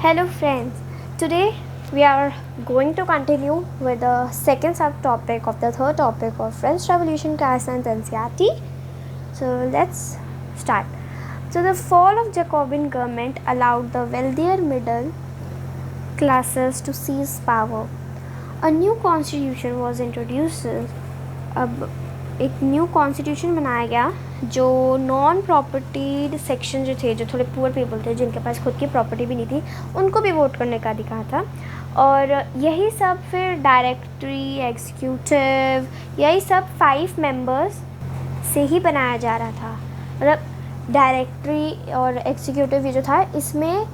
Hello friends, today we are going to continue with the second subtopic of the third topic of French Revolution class and NCERT. So let's start. So the fall of Jacobin government allowed the wealthier middle classes to seize power. A new constitution was introduced. अब एक new constitution बनाया गया जो non propertied section जो थे, जो थोड़े poor people थे, जिनके पास खुद की प्रॉपर्टी भी नहीं थी, उनको भी वोट करने का अधिकार था। और यही सब फिर डायरेक्टरी, एग्जीक्यूटिव, यही सब 5 मेंबर्स से ही बनाया जा रहा था। मतलब डायरेक्टरी और एग्जीक्यूटिव ये जो था, इसमें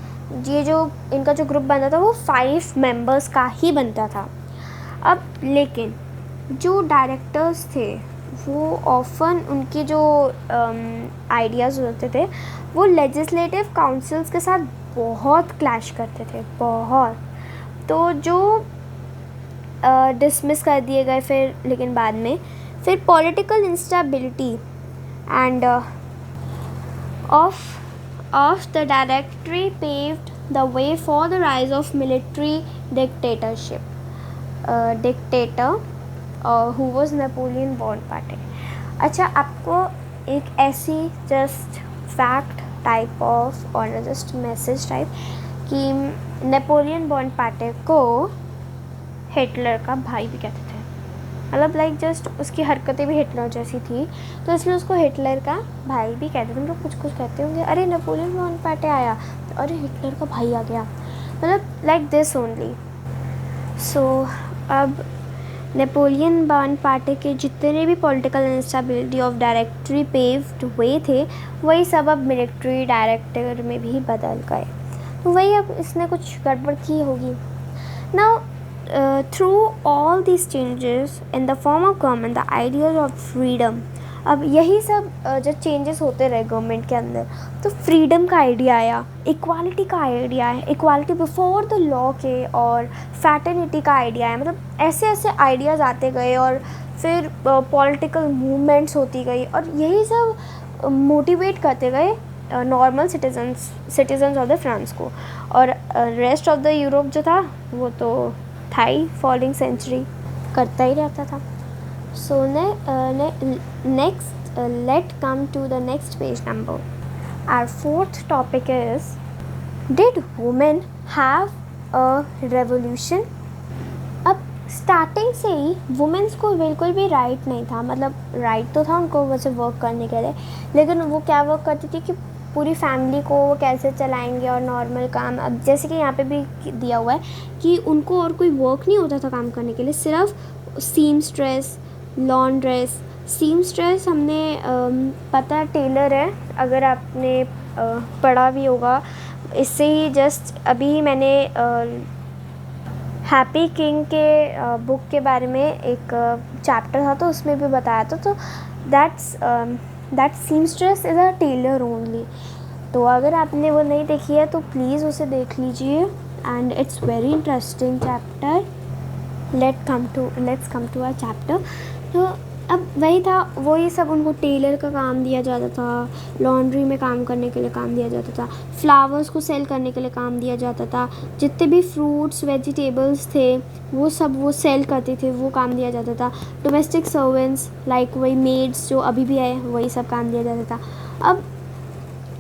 ये जो इनका जो ग्रुप बनता था वो 5 मेंबर्स का ही बनता था। अब लेकिन जो डायरेक्टर्स थे वो ऑफन उनके जो आइडियाज़ होते थे वो लेजिस्लेटिव काउंसिल्स के साथ बहुत क्लैश करते थे, बहुत। तो जो डिसमिस कर दिए गए फिर, लेकिन बाद में फिर political instability end of the directory paved the way for the rise of military dictatorship. Dictator who was Napoleon Bonaparte. अच्छा, आपको एक ऐसी जस्ट फैक्ट टाइप ऑफ और जस्ट मैसेज टाइप कि नेपोलियन बोनापार्टे को हिटलर का भाई भी कहते थे। मतलब लाइक जस्ट उसकी हरकतें भी हिटलर जैसी थी, तो इसलिए उसको हिटलर का भाई भी कहते थे। मतलब कुछ कहते होंगे, अरे नेपोलियन बोनापार्टे आया तो अरे हिटलर का भाई आ गया, मतलब लाइक दिस ओनली। सो अब नेपोलियन बोनापार्टे के जितने भी political instability of directory paved way थे, वही सब अब मिलिट्री डायरेक्टर में भी बदल गए। तो वही अब इसने कुछ गड़बड़ की होगी। Now through all these changes in the form of government the ideas of freedom. अब यही सब जब चेंजेस होते रहे गवर्नमेंट के अंदर, तो फ्रीडम का आइडिया आया, इक्वालिटी का आइडिया है, इक्वालिटी बिफोर द लॉ के, और फैटर्निटी का आइडिया है। मतलब ऐसे ऐसे आइडियाज़ आते गए और फिर पॉलिटिकल मूवमेंट्स होती गई, और यही सब मोटिवेट करते गए normal citizens of the France को। और रेस्ट ऑफ द यूरोप जो था वो तो था ही, फॉलोइंग सेंचुरी करता ही रहता था। So next, let's come to the next page number. Our fourth topic is, did women have a revolution? अब स्टार्टिंग से ही वुमेन्स को बिल्कुल भी राइट नहीं था। मतलब राइट तो था उनको वैसे वर्क करने के लिए, लेकिन वो क्या वर्क करती थी कि पूरी फैमिली को वो कैसे चलाएंगे और नॉर्मल काम। अब जैसे कि यहाँ पे भी दिया हुआ है कि उनको और कोई वर्क नहीं होता था काम करने के लिए, सिर्फ सीमस्ट्रेस, लॉन्ड्रेस। सीमस्ट्रेस हमने पता टेलर है, अगर आपने पढ़ा भी होगा। इससे ही जस्ट अभी मैंने हैप्पी किंग के बुक के बारे में एक चैप्टर था, तो उसमें भी बताया था। तो that seamstress is a tailor only. तो अगर आपने वो नहीं देखी है तो प्लीज़ उसे देख लीजिए, and it's very interesting chapter. Let's come to our chapter. तो अब वही था, वही सब उनको टेलर का काम दिया जाता था, लॉन्ड्री में काम करने के लिए काम दिया जाता था, फ्लावर्स को सेल करने के लिए काम दिया जाता था, जितने भी फ्रूट्स वेजिटेबल्स थे वो सब वो सेल करते थे, वो काम दिया जाता था। डोमेस्टिक सर्वेंट्स लाइक वही मेड्स जो अभी भी आए, वही सब काम दिया जाता था। अब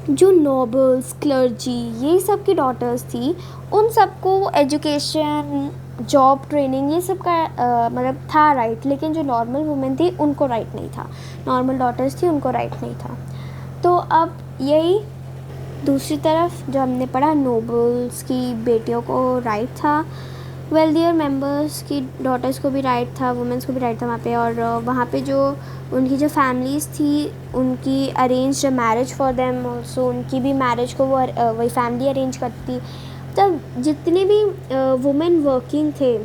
जो नोबल्स, क्लर्जी, ये सब की डॉटर्स थी, उन सबको एजुकेशन, जॉब ट्रेनिंग, ये सब का मतलब था राइट, लेकिन जो नॉर्मल वुमेन थी उनको राइट नहीं था। नॉर्मल डॉटर्स थी उनको राइट नहीं था। तो अब यही दूसरी तरफ जो हमने पढ़ा, नोबल्स की बेटियों को राइट था, वेल्दियर मेंबर्स की डॉटर्स को भी राइट था, वुमेन्स को भी राइट था वहाँ पे। और वहाँ पे जो उनकी जो फैमिलीज़ थी उनकी arrange marriage for them also, उनकी भी मैरिज को वो वही फैमिली अरेंज करती। तब जितने भी वुमेन वर्किंग थे,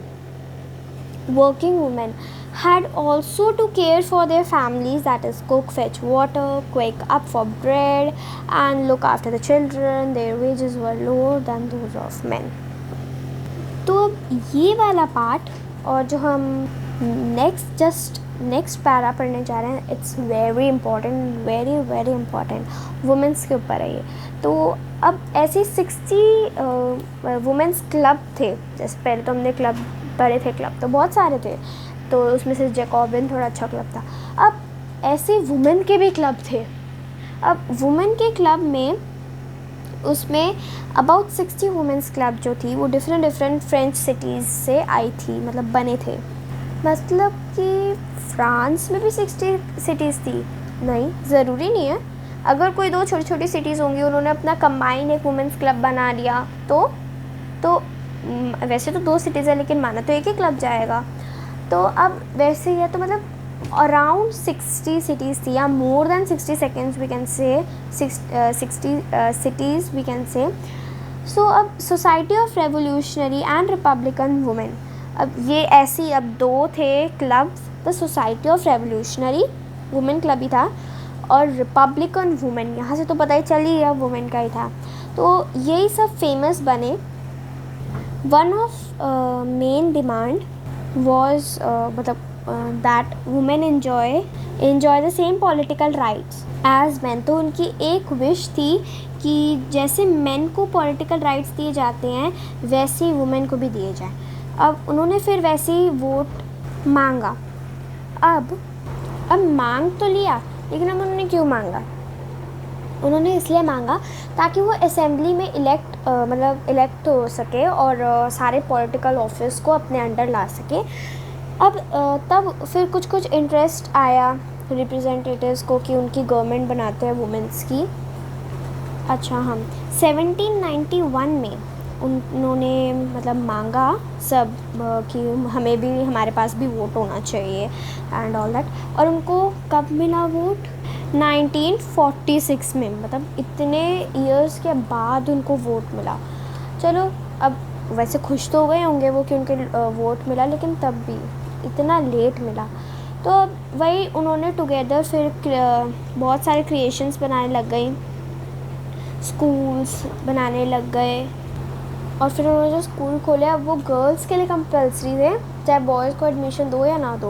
working women had also to care for their families, that is cook, fetch water, quake up for bread and look after the children. Their wages were lower than those of men. तो अब ये वाला part और जो हम next para पढ़ने जा रहे हैं, it's very important, very important, women's के ऊपर है ये। तो अब ऐसी 60 वुमेंस क्लब थे, जैसे पहले तो हमने क्लब पढ़े थे, क्लब तो बहुत सारे थे, तो उसमें से जैकोबिन थोड़ा अच्छा क्लब था। अब ऐसे वुमेन के भी क्लब थे। अब वुमेन के क्लब में उसमें अबाउट 60 वुमेंस क्लब जो थी वो डिफरेंट फ्रेंच सिटीज़ से आई थी, मतलब बने थे। मतलब कि फ्रांस में भी 60 सिटीज़ थी? नहीं, ज़रूरी नहीं है। अगर कोई दो छोटी छोटी सिटीज़ होंगी, उन्होंने अपना कंबाइन एक वुमेंस क्लब बना लिया तो वैसे तो 2 सिटीज़ है लेकिन माना तो एक ही क्लब जाएगा। तो अब वैसे ही है, तो मतलब अराउंड 60 सिटीज़ थी, या more than 60 seconds we can say, 60 cities we can say. So अब society of revolutionary and republican women, अब ये ऐसी अब 2 थे club, the society of revolutionary women club ही था, और रिपब्लिकन वुमेन, यहाँ से तो पता ही चल ही अब वुमेन का ही था। तो यही सब फेमस बने। One of main demand was मतलब that women enjoy the same political rights as men। तो उनकी एक विश थी कि जैसे मेन को पॉलिटिकल राइट्स दिए जाते हैं वैसे ही वुमेन को भी दिए जाए। अब उन्होंने फिर वैसे ही वोट मांगा। अब मांग तो लिया, लेकिन अब उन्होंने क्यों मांगा? उन्होंने इसलिए मांगा ताकि वो असेंबली में इलेक्ट हो सके और सारे पॉलिटिकल ऑफिस को अपने अंडर ला सके। अब तब फिर कुछ इंटरेस्ट आया रिप्रेजेंटेटिव्स को कि उनकी गवर्नमेंट बनाते हैं वुमेंस की। अच्छा, हम 1791 में उन्होंने मतलब मांगा सब कि हमें भी, हमारे पास भी वोट होना चाहिए एंड ऑल दैट। और उनको कब मिला वोट? 1946 में, मतलब इतने इयर्स के बाद उनको वोट मिला। चलो, अब वैसे खुश तो हो गए होंगे वो कि उनके वोट मिला, लेकिन तब भी इतना लेट मिला। तो वही उन्होंने टुगेदर फिर बहुत सारे क्रिएशंस बनाने लग गई, स्कूल्स बनाने लग गए, और फिर उन्होंने जो स्कूल खोले अब वो गर्ल्स के लिए कंपल्सरी थे, चाहे बॉयज़ को एडमिशन दो या ना दो।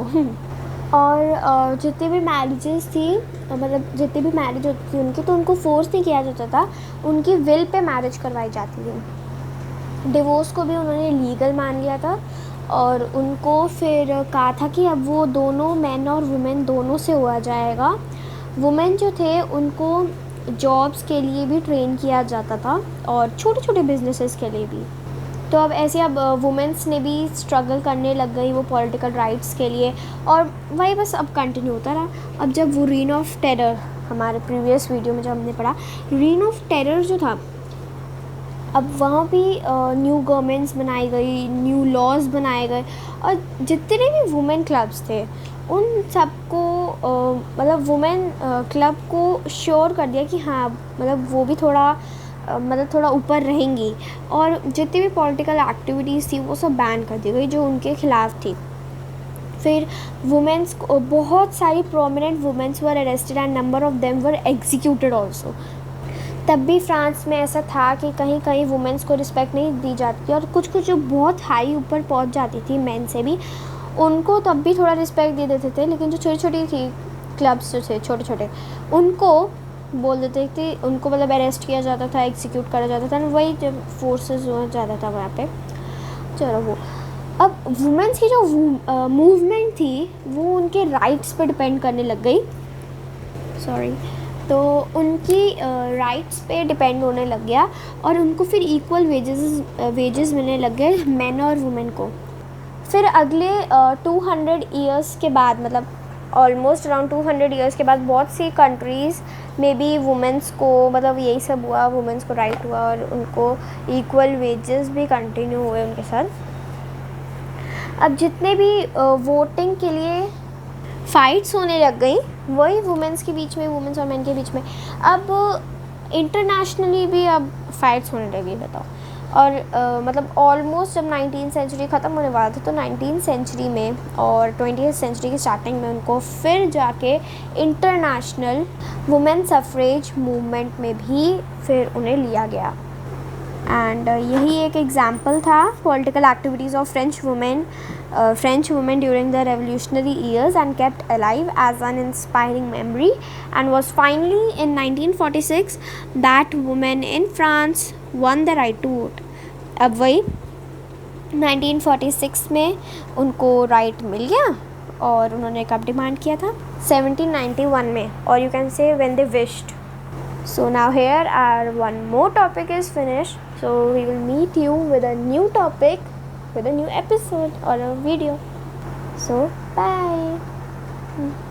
और जितनी भी मैरिजेस थी, मतलब जितनी भी मैरिज होती थी उनकी, तो उनको फोर्स नहीं किया जाता था, उनकी विल पे मैरिज करवाई जाती थी। डिवोर्स को भी उन्होंने लीगल मान लिया था, और उनको फिर कहा था कि अब वो दोनों, मैन और वुमेन दोनों से हुआ जाएगा। वुमेन जो थे उनको जॉब्स के लिए भी ट्रेन किया जाता था, और छोटे छोटे बिजनेसेस के लिए भी। तो अब ऐसे अब वुमेन्स ने भी स्ट्रगल करने लग गई वो पॉलिटिकल राइट्स के लिए, और वही बस अब कंटिन्यू होता रहा। अब जब वो रीन ऑफ टेरर, हमारे प्रीवियस वीडियो में जब हमने पढ़ा, रीन ऑफ टेरर जो था, अब वहाँ भी न्यू गवर्नमेंट्स बनाई गई, न्यू लॉज बनाए गए, और जितने भी वुमेन क्लब्स थे उन सबको मतलब वुमेन क्लब को श्योर कर दिया कि हाँ, मतलब वो भी थोड़ा ऊपर रहेंगी, और जितनी भी पॉलिटिकल एक्टिविटीज़ थी वो सब बैन कर दी गई जो उनके ख़िलाफ़ थी। फिर वुमेन्स को, बहुत सारी prominent womens were arrested and number of them were executed also. तब भी फ्रांस में ऐसा था कि कहीं कहीं वुमेन्स को रिस्पेक्ट नहीं दी जाती, और कुछ जो बहुत हाई ऊपर पहुंच जाती थी मेन से भी, उनको तब भी थोड़ा रिस्पेक्ट दे देते थे। लेकिन जो छोटी छोटी थी क्लब्स जो थे छोटे छोटे, उनको बोल देते थे, उनको मतलब अरेस्ट किया जाता था, एग्जीक्यूट करा जाता था, वही जब फोर्सेस हो जाता था वहाँ पे। चलो, वो अब वुमेन्स की जो मूवमेंट थी वो उनके राइट्स पे डिपेंड करने लग गई। तो उनकी राइट्स पे डिपेंड होने लग गया, और उनको फिर इक्वल वेजेस मिलने लग गए, मेन और वुमेन को। फिर अगले 200 ईयर्स के बाद, मतलब ऑलमोस्ट अराउंड 200 ईयर्स के बाद, बहुत सी कंट्रीज़ में भी वुमेन्स को, मतलब यही सब हुआ, वुमेन्स को राइट हुआ, और उनको इक्वल वेजेस भी कंटिन्यू हुए उनके साथ। अब जितने भी वोटिंग के लिए फ़ाइट्स होने लग गई, वही वुमेन्स के बीच में, वुमेन्स और मेन के बीच में, अब इंटरनेशनली भी अब फाइट्स होने लगी, बताओ। और मतलब ऑलमोस्ट जब 19th सेंचुरी ख़त्म होने वाला था, तो 19th सेंचुरी में और 20th सेंचुरी की स्टार्टिंग में उनको फिर जाके इंटरनेशनल वुमेन सफ़रेज मूवमेंट में भी फिर उन्हें लिया गया। एंड यही एक एग्जाम्पल था political activities of French women during the revolutionary years, and kept alive as an inspiring memory, and was finally in 1946 that women in France won the right to vote. अब वही 1946 में उनको right मिल गया और उन्होंने कब demand किया था? 1791 में, और you can say when they wished. So now here our one more topic is finished. So we will meet you with a new topic, with a new episode or a video. So bye.